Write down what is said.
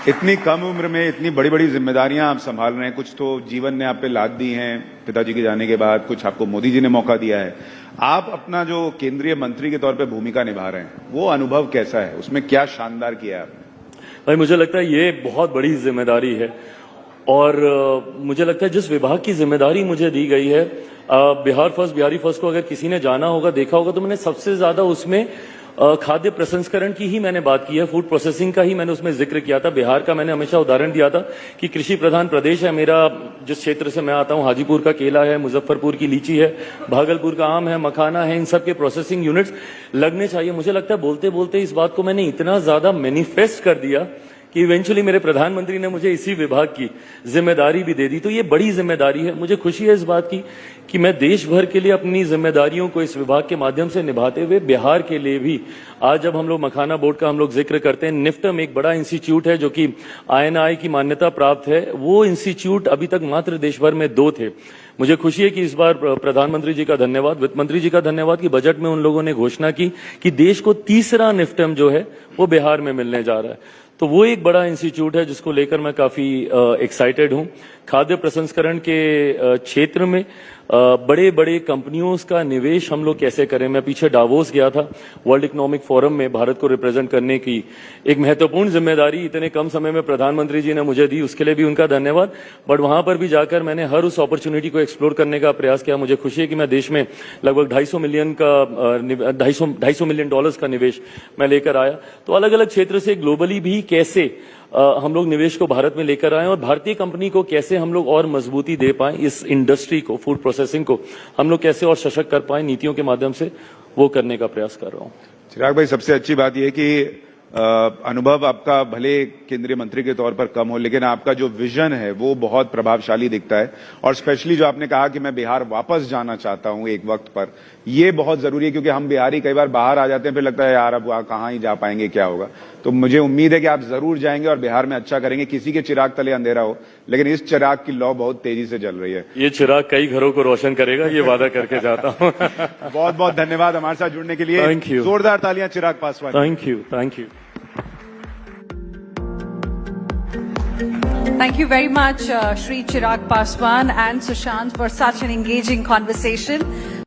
इतनी कम उम्र में इतनी बड़ी बड़ी जिम्मेदारियां आप संभाल रहे हैं, कुछ तो जीवन ने आप पे लाद दी हैं पिताजी के जाने के बाद, कुछ आपको मोदी जी ने मौका दिया है। आप अपना जो केंद्रीय मंत्री के तौर पे भूमिका निभा रहे हैं, वो अनुभव कैसा है, उसमें क्या शानदार किया है आपने? भाई मुझे लगता है ये बहुत बड़ी जिम्मेदारी है और मुझे लगता है जिस विभाग की जिम्मेदारी मुझे दी गई है, बिहारी फर्स्ट को अगर किसी ने जाना होगा, देखा होगा, तो मैंने सबसे ज्यादा उसमें खाद्य प्रसंस्करण की ही मैंने बात की है, फूड प्रोसेसिंग का ही मैंने उसमें जिक्र किया था। बिहार का मैंने हमेशा उदाहरण दिया था कि कृषि प्रधान प्रदेश है मेरा, जिस क्षेत्र से मैं आता हूं, हाजीपुर का केला है, मुजफ्फरपुर की लीची है, भागलपुर का आम है, मखाना है, इन सब के प्रोसेसिंग यूनिट्स लगने चाहिए। मुझे लगता है बोलते बोलते इस बात को मैंने इतना ज्यादा मैनिफेस्ट कर दिया कि इवेंचुअली मेरे प्रधानमंत्री ने मुझे इसी विभाग की जिम्मेदारी भी दे दी। तो ये बड़ी जिम्मेदारी है। मुझे खुशी है इस बात की कि मैं देश भर के लिए अपनी जिम्मेदारियों को इस विभाग के माध्यम से निभाते हुए बिहार के लिए भी, आज जब हम लोग मखाना बोर्ड का हम लोग जिक्र करते हैं, निफ्टम एक बड़ा इंस्टीट्यूट है जो कि INI की मान्यता प्राप्त है। वो इंस्टीट्यूट अभी तक मात्र देश भर में 2 थे। मुझे खुशी है कि इस बार प्रधानमंत्री जी का धन्यवाद, वित्त मंत्री जी का धन्यवाद कि बजट में उन लोगों ने घोषणा की कि देश को तीसरा निफ्टम जो है वो बिहार में मिलने जा रहा है। तो वो एक बड़ा इंस्टीट्यूट है जिसको लेकर मैं काफी एक्साइटेड हूं। खाद्य प्रसंस्करण के क्षेत्र में बड़े बड़े कंपनियों का निवेश हम लोग कैसे करें। मैं पीछे डावोस गया था, वर्ल्ड इकोनॉमिक फोरम में भारत को रिप्रेजेंट करने की एक महत्वपूर्ण जिम्मेदारी इतने कम समय में प्रधानमंत्री जी ने मुझे दी, उसके लिए भी उनका धन्यवाद। बट वहां पर भी जाकर मैंने हर उस अपॉर्चुनिटी को एक्सप्लोर करने का प्रयास किया। मुझे खुशी है कि मैं देश में लगभग $250 मिलियन का निवेश मैं लेकर आया। तो अलग अलग क्षेत्र से ग्लोबली भी कैसे हम लोग निवेश को भारत में लेकर आए और भारतीय कंपनी को कैसे हम लोग और मजबूती दे पाए, इस इंडस्ट्री को, फूड प्रोसेसिंग को हम लोग कैसे और सशक्त कर पाए नीतियों के माध्यम से, वो करने का प्रयास कर रहा हूं। चिराग भाई, सबसे अच्छी बात यह कि अनुभव आपका भले केंद्रीय मंत्री के तौर पर कम हो, लेकिन आपका जो विजन है वो बहुत प्रभावशाली दिखता है। और स्पेशली जो आपने कहा कि मैं बिहार वापस जाना चाहता हूं एक वक्त पर, ये बहुत जरूरी है, क्योंकि हम बिहारी कई बार बाहर आ जाते हैं, फिर लगता है यार अब कहाँ ही जा पाएंगे, क्या होगा। तो मुझे उम्मीद है कि आप जरूर जाएंगे और बिहार में अच्छा करेंगे। किसी के चिराग तले अंधेरा हो, लेकिन इस चिराग की लौ बहुत तेजी से जल रही है। ये चिराग कई घरों को रोशन करेगा, ये वादा करके जाता हूँ। बहुत बहुत धन्यवाद हमारे साथ जुड़ने के लिए। Thank you. जोरदार तालियां Chirag Paswan. Thank you, thank you. Thank you very much, Shri Chirag Paswan and Sushant, for such an engaging conversation.